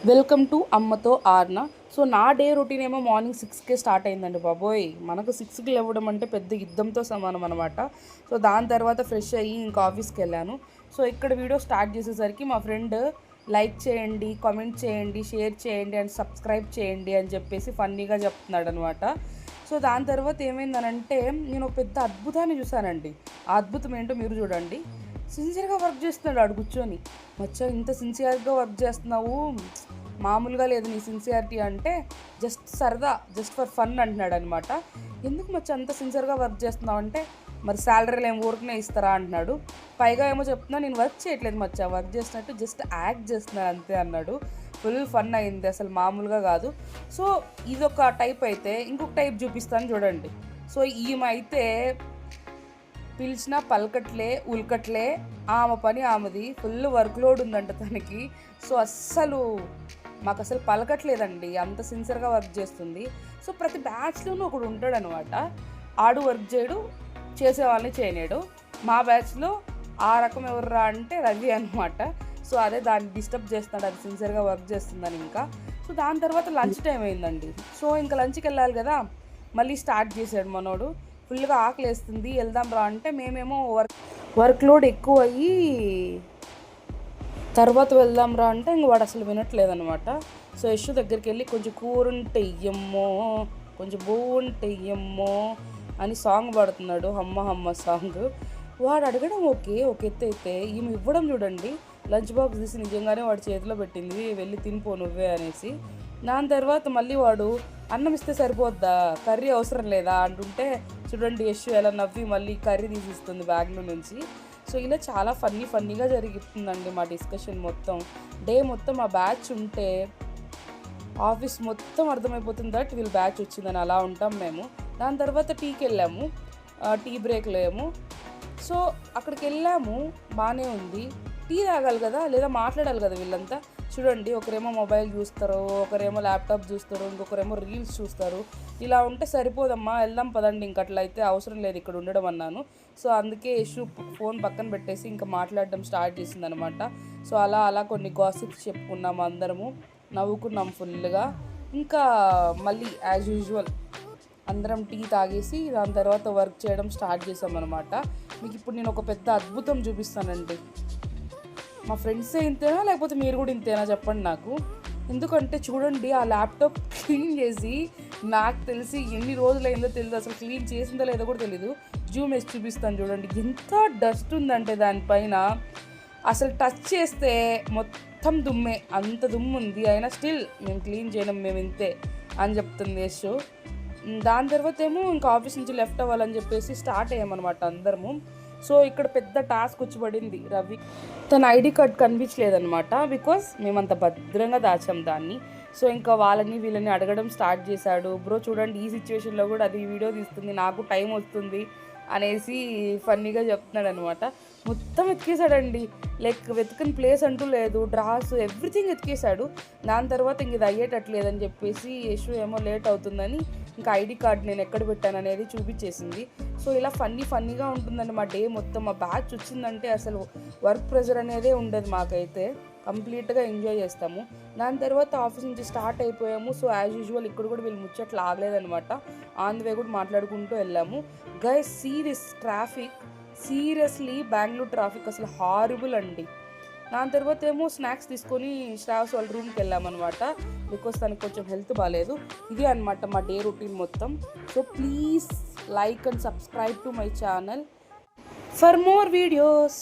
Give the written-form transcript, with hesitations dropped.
Welcome to అమ్మతో ఆర్న. So నా day routine ఏమో మార్నింగ్ 6కే స్టార్ట్ అయిందండి బాబోయ్. మనకు 6కి లేవడం అంటే పెద్ద యుద్ధంతో సమానం అనమాట. సో దాని తర్వాత ఫ్రెష్ అయ్యి ఇంకా ఆఫీస్కి వెళ్ళాను. సో ఇక్కడ వీడియో స్టార్ట్ చేసేసరికి మా ఫ్రెండ్ లైక్ చేయండి, కామెంట్ చేయండి, షేర్ చేయండి అండ్ సబ్స్క్రైబ్ చేయండి అని చెప్పేసి ఫన్నీగా చెప్తున్నాడు అనమాట. సో దాని తర్వాత ఏమైందనంటే నేను ఒక పెద్ద అద్భుతాన్ని చూశానండి. ఆ అద్భుతం ఏంటో మీరు చూడండి. సిన్సియర్గా వర్క్ చేస్తున్నాడు ఆడు కూర్చొని. మచ్చా ఇంత సిన్సియర్గా వర్క్ చేస్తున్నావు, మామూలుగా లేదు నీ సిన్సియారిటీ అంటే, జస్ట్ సరదా, జస్ట్ ఫర్ ఫన్ అంటున్నాడు అనమాట. ఎందుకు మచ్చా అంత సిన్సియర్గా వర్క్ చేస్తున్నావు అంటే, మరి శాలరీలు ఏం ఊరికనే ఇస్తారా అంటున్నాడు. పైగా ఏమో చెప్తున్నా నేను వర్క్ చేయట్లేదు మచ్చా, వర్క్ చేసినట్టు జస్ట్ యాక్ట్ చేస్తున్నాను అంతే అన్నాడు. ఫుల్ ఫన్ అయింది, అసలు మామూలుగా కాదు. సో ఇదొక టైప్ అయితే ఇంకొక టైప్ చూపిస్తాను చూడండి. సో ఈమె అయితే పిలిచినా పలకట్లే, ఉల్కట్లే, ఆమె పని ఆమెది, ఫుల్ వర్క్ లోడ్ ఉందంట తనకి. సో అస్సలు మాకు అసలు పలకట్లేదండి, అంత సిన్సియర్గా వర్క్ చేస్తుంది. సో ప్రతి బ్యాచ్లోనూ ఒకడు ఉంటాడు అనమాట, ఆడు వర్క్ చేయడు, చేసే వాళ్ళని చేయలేడు. మా బ్యాచ్లో ఆ రకం ఎవర్రా అంటే రవి అనమాట. సో అదే దాన్ని డిస్టర్బ్ చేస్తున్నాడు, అది సిన్సియర్గా వర్క్ చేస్తుందని. ఇంకా సో దాని తర్వాత లంచ్ టైం అయిందండి. సో ఇంకా లంచ్కి వెళ్ళాలి కదా, మళ్ళీ స్టార్ట్ చేశాడు మనోడు. ఫుల్గా ఆకలి వేస్తుంది, వెళ్దాం రా అంటే మేమేమో వర్క్ లోడ్ ఎక్కువ అయ్యి తర్వాత వెళ్దాం రా అంటే ఇంక వాడు అసలు వినట్లేదనమాట. సో యశు దగ్గరికి వెళ్ళి కొంచెం కూర ఉంటే ఇయ్యమ్మో, కొంచెం ఉంటే ఇయ్యమ్మో అని సాంగ్ పాడుతున్నాడు, హమ్మ హమ్మ సాంగ్. వాడు అడగడం ఓకే ఒక ఎత్తు అయితే, ఈమె ఇవ్వడం చూడండి. లంచ్ బాక్స్ తీసి నిజంగానే వాడి చేతిలో పెట్టింది, వెళ్ళి తినిపో నువ్వే అనేసి. దాని తర్వాత మళ్ళీ వాడు అన్నం ఇస్తే సరిపోద్దా, కర్రీ అవసరం లేదా అంటుంటే చూడండి యశు ఎలా నవ్వి మళ్ళీ కర్రీ తీసిస్తుంది బ్యాగ్లో నుంచి. సో ఇలా చాలా ఫన్నీగా జరుగుతుందండి మా డిస్కషన్ మొత్తం. డే మొత్తం ఆ బ్యాచ్ ఉంటే ఆఫీస్ మొత్తం అర్థమైపోతుంది దట్ వీళ్ళు బ్యాచ్ వచ్చిందని, అలా ఉంటాం మేము. దాని తర్వాత టీకి వెళ్ళాము, టీ బ్రేక్లో ఏమో. సో అక్కడికి వెళ్ళాము, బాగానే ఉంది. టీ తాగాలి కదా, లేదా మాట్లాడాలి కదా వీళ్ళంతా. చూడండి ఒకరేమో మొబైల్ చూస్తారు, ఒకరేమో ల్యాప్టాప్ చూస్తారు, ఇంకొకరేమో రీల్స్ చూస్తారు. ఇలా ఉంటే సరిపోదమ్మా, వెళ్దాం పదండి, ఇంక అట్లా అయితే అవసరం లేదు ఇక్కడ ఉండడం అన్నాను. సో అందుకే యశు ఫోన్ పక్కన పెట్టేసి ఇంకా మాట్లాడడం స్టార్ట్ చేసింది అనమాట. సో అలా కొన్ని గాసిప్స్ చెప్పుకున్నాము, అందరము నవ్వుకున్నాం ఫుల్గా. ఇంకా మళ్ళీ యాజ్ యూజువల్ అందరం టీ తాగేసి దాని తర్వాత వర్క్ చేయడం స్టార్ట్ చేసామన్నమాట. మీకు ఇప్పుడు నేను ఒక పెద్ద అద్భుతం చూపిస్తానండి. మా ఫ్రెండ్సే ఇంతేనా లేకపోతే మీరు కూడా ఇంతేనా చెప్పండి నాకు. ఎందుకంటే చూడండి ఆ ల్యాప్టాప్ క్లీన్ చేసి, నాకు తెలిసి ఎన్ని రోజులైందో తెలియదు, అసలు క్లీన్ చేసిందో లేదో కూడా తెలీదు. జూమ్ వేసి చూపిస్తాను చూడండి, ఎంత డస్ట్ ఉందంటే దానిపైన. అసలు టచ్ చేస్తే మొత్తం దుమ్మే, అంత దుమ్ము ఉంది. అయినా స్టిల్ మేము క్లీన్ చేయడం, మేము ఇంతే అని చెప్తుంది యశు. దాని తర్వాత ఏమో ఇంకా ఆఫీస్ నుంచి లెఫ్ట్ అవ్వాలని చెప్పేసి స్టార్ట్ అయ్యామన్నమాట అందరము. సో ఇక్కడ పెద్ద టాస్క్ వచ్చి పడింది. రవి తన ఐడి కార్డ్ కనిపించలేదన్నమాట, బికాస్ మేమంత భద్రంగా దాచాం దాన్ని. సో ఇంకా వాళ్ళని వీళ్ళని అడగడం స్టార్ట్ చేశాడు. బ్రో చూడండి ఈ సిచ్యువేషన్లో కూడా అది వీడియో తీస్తుంది, నాకు టైం వస్తుంది అనేసి ఫన్నీగా చెప్తున్నాడు అనమాట. మొత్తం ఎతికేశాడండి, లైక్ వెతకని ప్లేస్ అంటూ లేదు, డ్రాస్ ఎవ్రీథింగ్ ఎతికేశాడు. దాని తర్వాత ఇంక ఇది అయ్యేటట్లేదని చెప్పేసి యశు ఏమో లేట్ అవుతుందని ఇంకా ఐడి కార్డ్ నేను ఎక్కడ పెట్టాను అనేది చూపించేసింది. సో ఇలా ఫన్నీగా ఉంటుందండి మా డే మొత్తం. మా బ్యాచ్ వచ్చిందంటే అసలు వర్క్ ప్రెషర్ అనేదే ఉండదు మాకైతే, కంప్లీట్గా ఎంజాయ్ చేస్తాము. దాని తర్వాత ఆఫీస్ నుంచి స్టార్ట్ అయిపోయాము. సో యాజ్ యూజువల్ ఇక్కడ కూడా వీళ్ళు ముచ్చట్లు ఆగలేదనమాట, ఆన్ ది వే కూడా మాట్లాడుకుంటూ వెళ్ళాము. Guys see this traffic, seriously Bengaluru traffic అసలు హారిబుల్ అండి. దాని తర్వాత ఏమో స్నాక్స్ తీసుకొని శ్రావస్ వాళ్ళ రూమ్కి వెళ్ళామన్నమాట, బికాస్ తనకి కొంచెం హెల్త్ బాగాలేదు. ఇది అనమాట మా డే రొటీన్ మొత్తం. So please like and subscribe to my channel for more videos.